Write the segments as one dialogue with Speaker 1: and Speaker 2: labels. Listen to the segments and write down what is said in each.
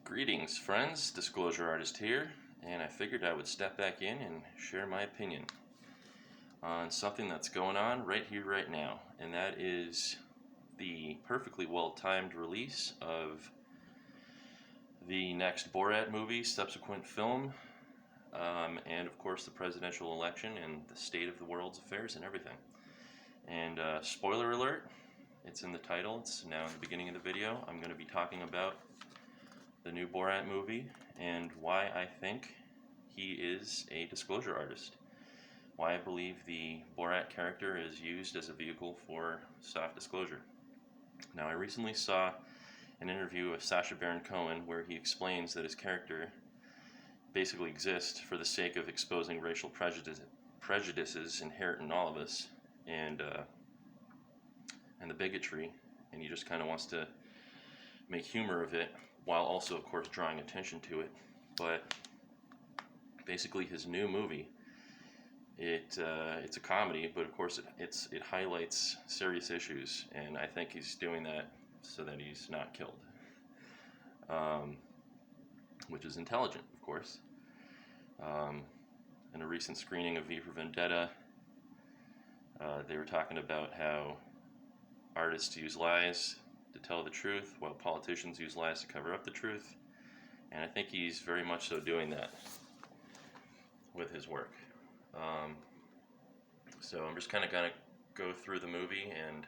Speaker 1: Greetings, friends. Disclosure Artist here, and I figured I would step back in and share my opinion on something that's going on right here, right now, and that is the perfectly well-timed release of the next Borat movie, subsequent film, and of course the presidential election and the state of the world's affairs and everything. And spoiler alert, it's in the title, it's now in the beginning of the video. I'm going to be talking about the new Borat movie and why I think he is a disclosure artist. Why I believe the Borat character is used as a vehicle for soft disclosure. Now, I recently saw an interview with Sacha Baron Cohen where he explains that his character basically exists for the sake of exposing racial prejudices inherent in all of us and the bigotry, and he just kind of wants to make humor of it while also, of course, drawing attention to it. But basically, his new movie, it's a comedy, but of course, it highlights serious issues, and I think he's doing that so that he's not killed, which is intelligent, of course. In a recent screening of V for Vendetta, they were talking about how artists use lies to tell the truth, while politicians use lies to cover up the truth. And I think he's very much so doing that with his work. So I'm just kind of going to go through the movie and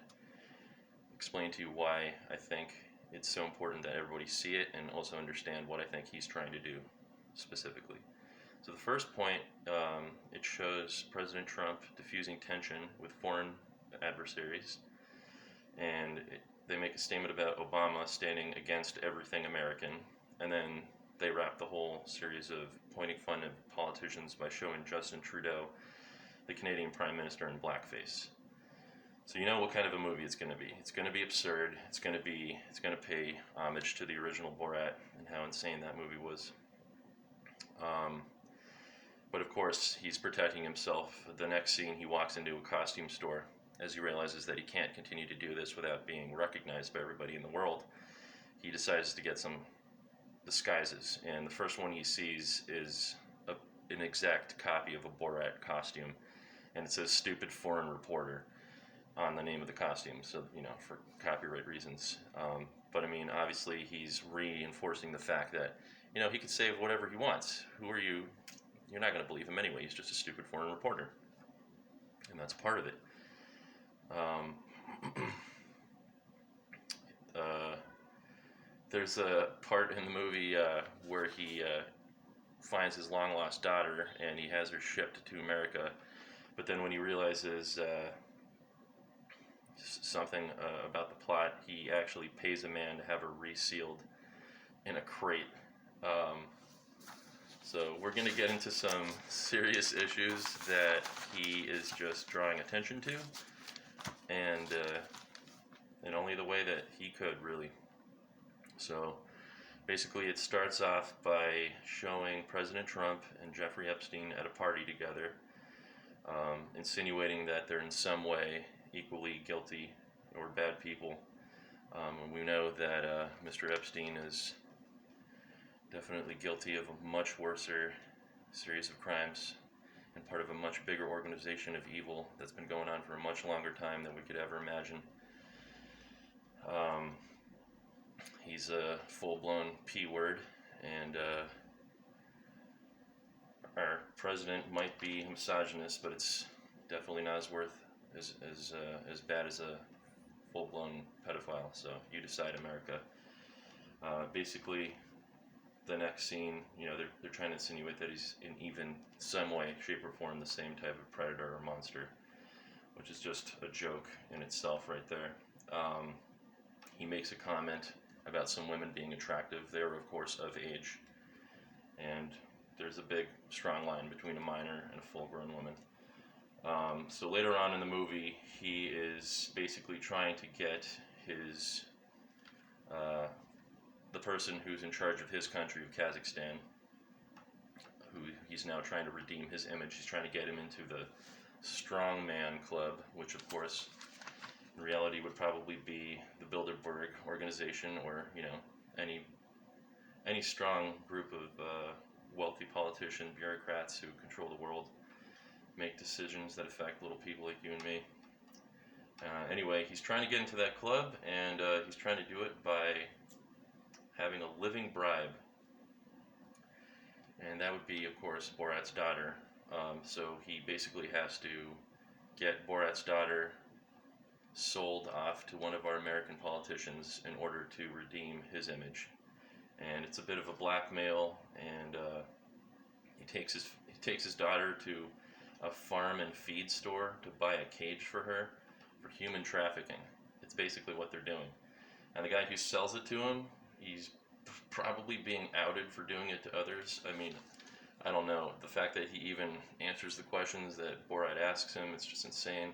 Speaker 1: explain to you why I think it's so important that everybody see it and also understand what I think he's trying to do specifically. So the first point, it shows President Trump diffusing tension with foreign adversaries, and they make a statement about Obama standing against everything American, and then they wrap the whole series of pointing fun at politicians by showing Justin Trudeau, the Canadian Prime Minister, in blackface. So you know what kind of a movie it's going to be. It's going to be absurd. It's going to pay homage to the original Borat and how insane that movie was. But of course, he's protecting himself. The next scene, he walks into a costume store as he realizes that he can't continue to do this without being recognized by everybody in the world. He decides to get some disguises, and the first one he sees is an exact copy of a Borat costume, and it says "stupid foreign reporter" on the name of the costume, so, for copyright reasons. But I mean, obviously he's reinforcing the fact that, he can say whatever he wants. Who are you? You're not going to believe him anyway. He's just a stupid foreign reporter. And that's part of it. There's a part in the movie where he finds his long-lost daughter and he has her shipped to America, but then when he realizes something about the plot, he actually pays a man to have her resealed in a crate. So we're going to get into some serious issues that he is just drawing attention to, and in only the way that he could, really. So basically it starts off by showing President Trump and Jeffrey Epstein at a party together, insinuating that they're in some way equally guilty or bad people. And we know that Mr. Epstein is definitely guilty of a much worser series of crimes and part of a much bigger organization of evil that's been going on for a much longer time than we could ever imagine. He's a full-blown P-word, and our president might be a misogynist, but it's definitely not as bad as a full-blown pedophile. So you decide, America. Basically, the next scene, they're trying to insinuate that he's in even some way, shape, or form the same type of predator or monster, which is just a joke in itself right there. He makes a comment about some women being attractive. They are, of course, of age, and there's a big, strong line between a minor and a full-grown woman. So later on in the movie, he is basically trying to get his the person who's in charge of his country, of Kazakhstan, who he's now trying to redeem his image. He's trying to get him into the strongman club, which of course in reality would probably be the Bilderberg organization, or any any strong group of wealthy politician bureaucrats who control the world make decisions that affect little people like you and me. Anyway, he's trying to get into that club, and he's trying to do it by having a living bribe. And that would be, of course, Borat's daughter. So he basically has to get Borat's daughter sold off to one of our American politicians in order to redeem his image. And it's a bit of a blackmail, and he takes his daughter to a farm and feed store to buy a cage for her for human trafficking. It's basically what they're doing. And the guy who sells it to him, he's probably being outed for doing it to others. I mean, I don't know. The fact that he even answers the questions that Borat asks him, it's just insane.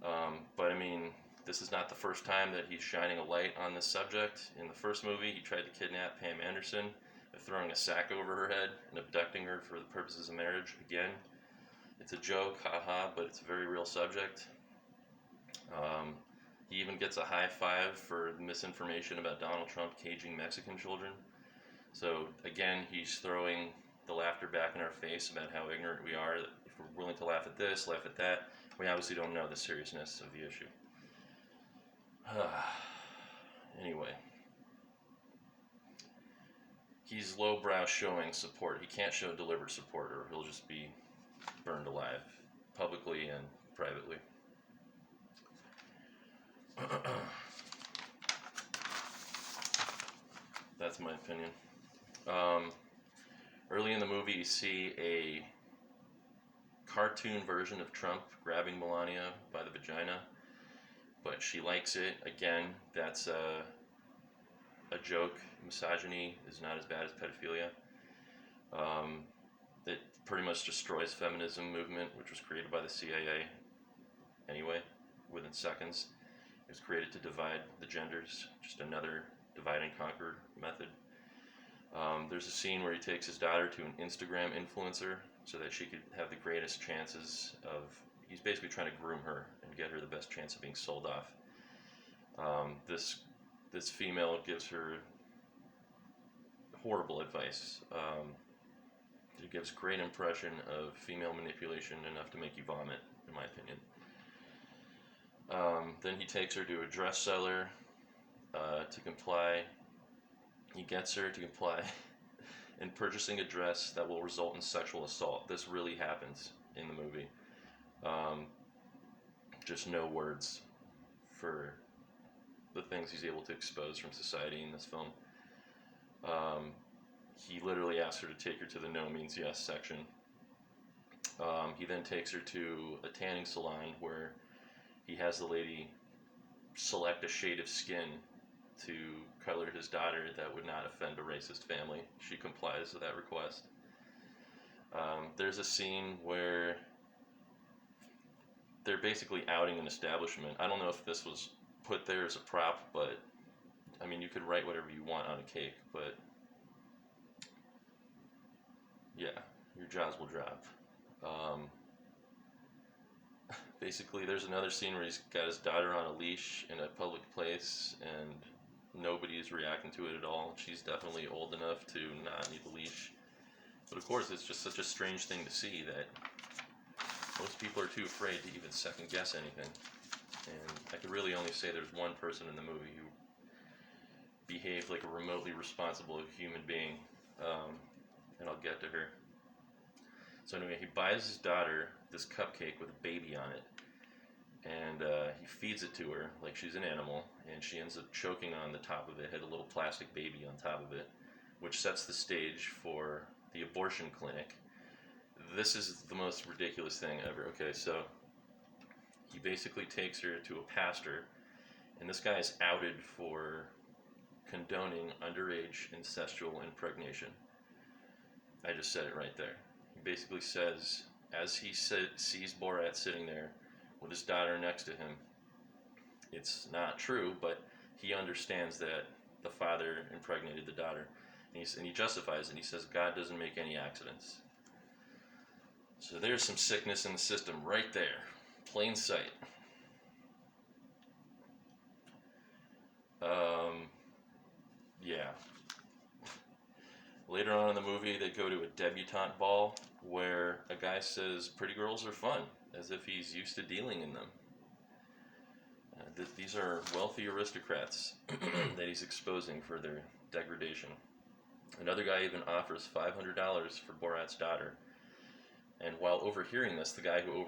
Speaker 1: But I mean, this is not the first time that he's shining a light on this subject. In the first movie, he tried to kidnap Pam Anderson by throwing a sack over her head and abducting her for the purposes of marriage. Again, it's a joke, haha, but it's a very real subject. He even gets a high five for misinformation about Donald Trump caging Mexican children. So again, he's throwing the laughter back in our face about how ignorant we are. If we're willing to laugh at this, laugh at that, we obviously don't know the seriousness of the issue. Anyway, he's lowbrow showing support. He can't show deliberate support, or he'll just be burned alive, publicly and privately. That's my opinion. Early in the movie, you see a cartoon version of Trump grabbing Melania by the vagina, but she likes it. Again, that's a joke. Misogyny is not as bad as pedophilia. It pretty much destroys feminism movement, which was created by the CIA anyway, within seconds. It was created to divide the genders, just another divide and conquer method. There's a scene where he takes his daughter to an Instagram influencer so that she could have the greatest chances of, he's basically trying to groom her and get her the best chance of being sold off. This female gives her horrible advice. It gives great impression of female manipulation, enough to make you vomit, in my opinion. Then he takes her to a dress seller to comply. He gets her to comply in purchasing a dress that will result in sexual assault. This really happens in the movie. Just no words for the things he's able to expose from society in this film. He literally asks her to take her to the no means yes section. He then takes her to a tanning salon where he has the lady select a shade of skin to color his daughter that would not offend a racist family. She complies with that request. There's a scene where they're basically outing an establishment. I don't know if this was put there as a prop, but I mean, you could write whatever you want on a cake, but yeah, your jaws will drop. Basically, there's another scene where he's got his daughter on a leash in a public place, and nobody's reacting to it at all. She's definitely old enough to not need the leash. But of course, it's just such a strange thing to see that most people are too afraid to even second guess anything. And I could really only say there's one person in the movie who behaved like a remotely responsible human being, and I'll get to her. So anyway, he buys his daughter this cupcake with a baby on it, and he feeds it to her like she's an animal, and she ends up choking on the top of it, had a little plastic baby on top of it, which sets the stage for the abortion clinic. This is the most ridiculous thing ever. Okay, so he basically takes her to a pastor, and this guy is outed for condoning underage incestual impregnation. I just said it right there. He basically says, as he sees Borat sitting there with his daughter next to him, it's not true, but he understands that the father impregnated the daughter. And he justifies it. He says, God doesn't make any accidents. So there's some sickness in the system right there. Plain sight. Yeah. Later on in the movie, they go to a debutante ball where a guy says pretty girls are fun, as if he's used to dealing in them. These are wealthy aristocrats that he's exposing for their degradation. Another guy even offers $500 for Borat's daughter. And while overhearing this, the guy who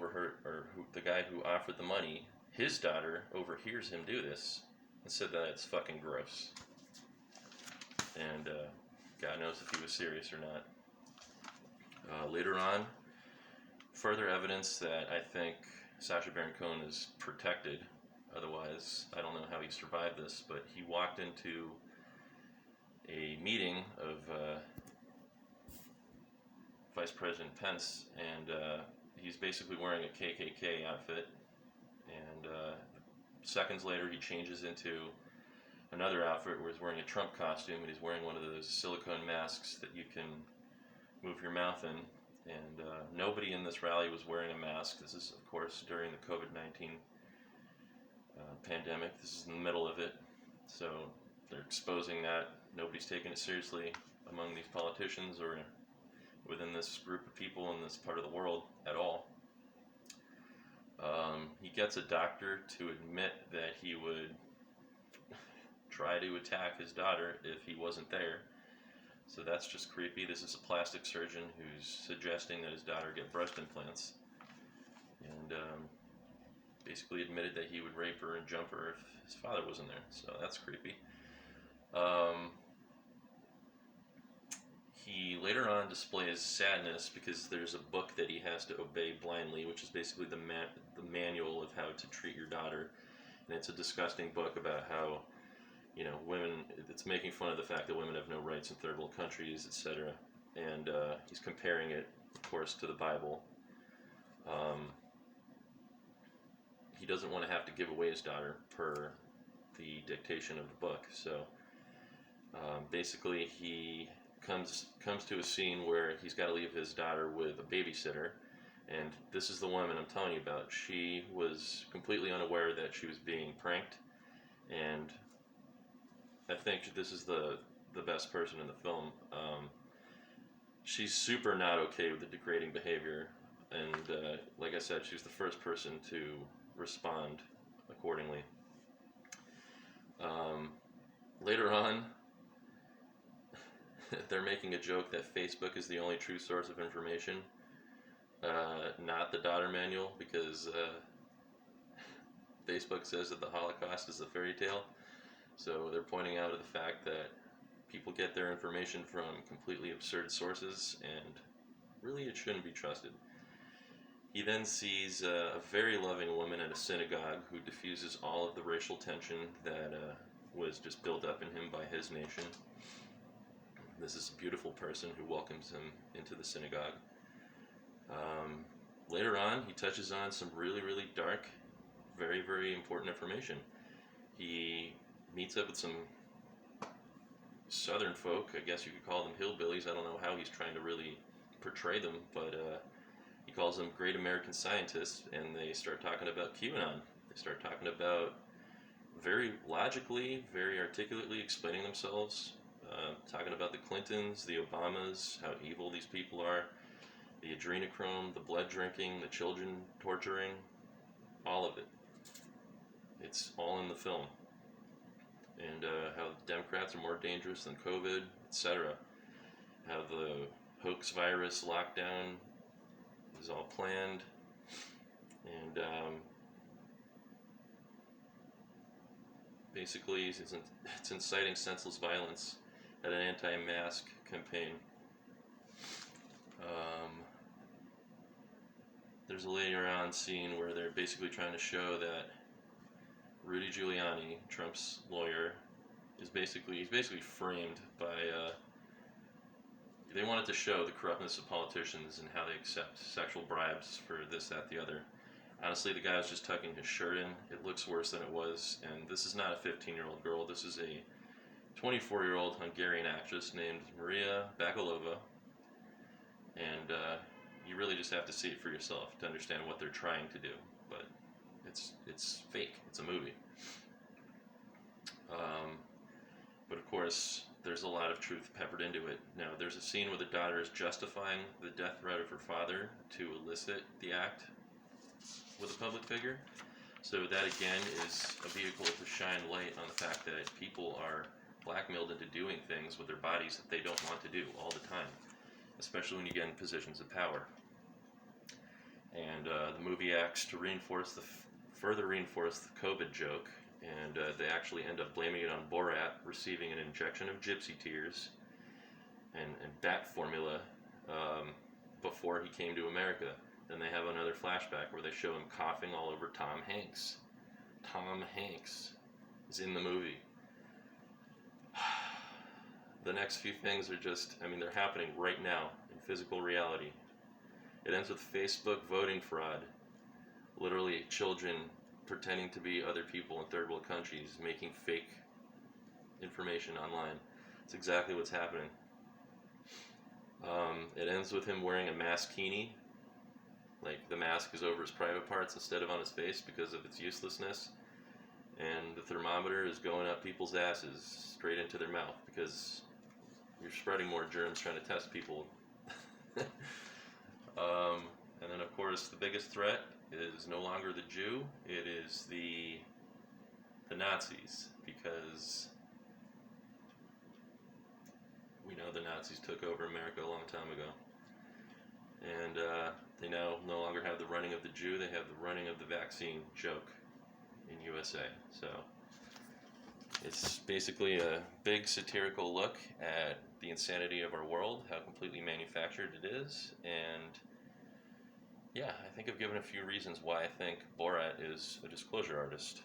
Speaker 1: the guy who offered the money, his daughter overhears him do this and said that it's fucking gross. And God knows if he was serious or not. Later on, further evidence that I think Sacha Baron Cohen is protected. Otherwise, I don't know how he survived this, but he walked into a meeting of Vice President Pence, and he's basically wearing a KKK outfit. And seconds later, he changes into another outfit where he's wearing a Trump costume, and he's wearing one of those silicone masks that you can move your mouth in. And nobody in this rally was wearing a mask. This is, of course, during the COVID-19 pandemic. This is in the middle of it. So they're exposing that. Nobody's taking it seriously among these politicians or within this group of people in this part of the world at all. He gets a doctor to admit that he would try to attack his daughter if he wasn't there. So that's just creepy. This is a plastic surgeon who's suggesting that his daughter get breast implants, and basically admitted that he would rape her and jump her if his father wasn't there. So that's creepy. He later on displays sadness because there's a book that he has to obey blindly, which is basically the manual of how to treat your daughter. And it's a disgusting book about how, women, it's making fun of the fact that women have no rights in third world countries, etc. And he's comparing it, of course, to the Bible. He doesn't want to have to give away his daughter per the dictation of the book. So basically he comes to a scene where he's got to leave his daughter with a babysitter, and this is the woman I'm telling you about. She was completely unaware that she was being pranked, and I think this is the best person in the film. She's super not okay with the degrading behavior, and like I said, she's the first person to respond accordingly. Later on, they're making a joke that Facebook is the only true source of information, not the daughter manual, because Facebook says that the Holocaust is a fairy tale. So they're pointing out the fact that people get their information from completely absurd sources, and really it shouldn't be trusted. He then sees a very loving woman at a synagogue who diffuses all of the racial tension that was just built up in him by his nation. This is a beautiful person who welcomes him into the synagogue. Later on, he touches on some really, really dark, very, very important information. He meets up with some southern folk, I guess you could call them hillbillies. I don't know how he's trying to really portray them, but he calls them great American scientists, and they start talking about QAnon. They start talking about very logically, very articulately explaining themselves, talking about the Clintons, the Obamas, how evil these people are, the adrenochrome, the blood drinking, the children torturing, all of it. It's all in the film. And how Democrats are more dangerous than COVID, etc. How the hoax virus lockdown is all planned. And basically it's inciting senseless violence at an anti-mask campaign. There's a later on scene where they're basically trying to show that Rudy Giuliani, Trump's lawyer, he's basically framed by. They wanted to show the corruptness of politicians and how they accept sexual bribes for this, that, the other. Honestly, the guy was just tucking his shirt in. It looks worse than it was, and this is not a 15-year-old girl. This is a 24-year-old Hungarian actress named Maria Bakalova, and you really just have to see it for yourself to understand what they're trying to do. But it's fake. It's a movie. But of course, there's a lot of truth peppered into it. Now, there's a scene where the daughter is justifying the death threat of her father to elicit the act with a public figure. So that again is a vehicle to shine light on the fact that people are blackmailed into doing things with their bodies that they don't want to do all the time, especially when you get in positions of power. And the movie acts to further reinforce the COVID joke, and they actually end up blaming it on Borat receiving an injection of gypsy tears and bat formula before he came to America. Then they have another flashback where they show him coughing all over Tom Hanks. Tom Hanks is in the movie. The next few things are just, I mean, they're happening right now in physical reality. It ends with Facebook voting fraud. Literally, children pretending to be other people in third world countries, making fake information online. It's exactly what's happening. It ends with him wearing a maskini. Like, the mask is over his private parts instead of on his face because of its uselessness. And the thermometer is going up people's asses straight into their mouth because you're spreading more germs trying to test people. And then, of course, the biggest threat is no longer the Jew, it is the Nazis, because we know the Nazis took over America a long time ago. And they now no longer have the running of the Jew, they have the running of the vaccine joke in USA. So it's basically a big satirical look at the insanity of our world, how completely manufactured it is, and yeah, I think I've given a few reasons why I think Borat is a disclosure artist.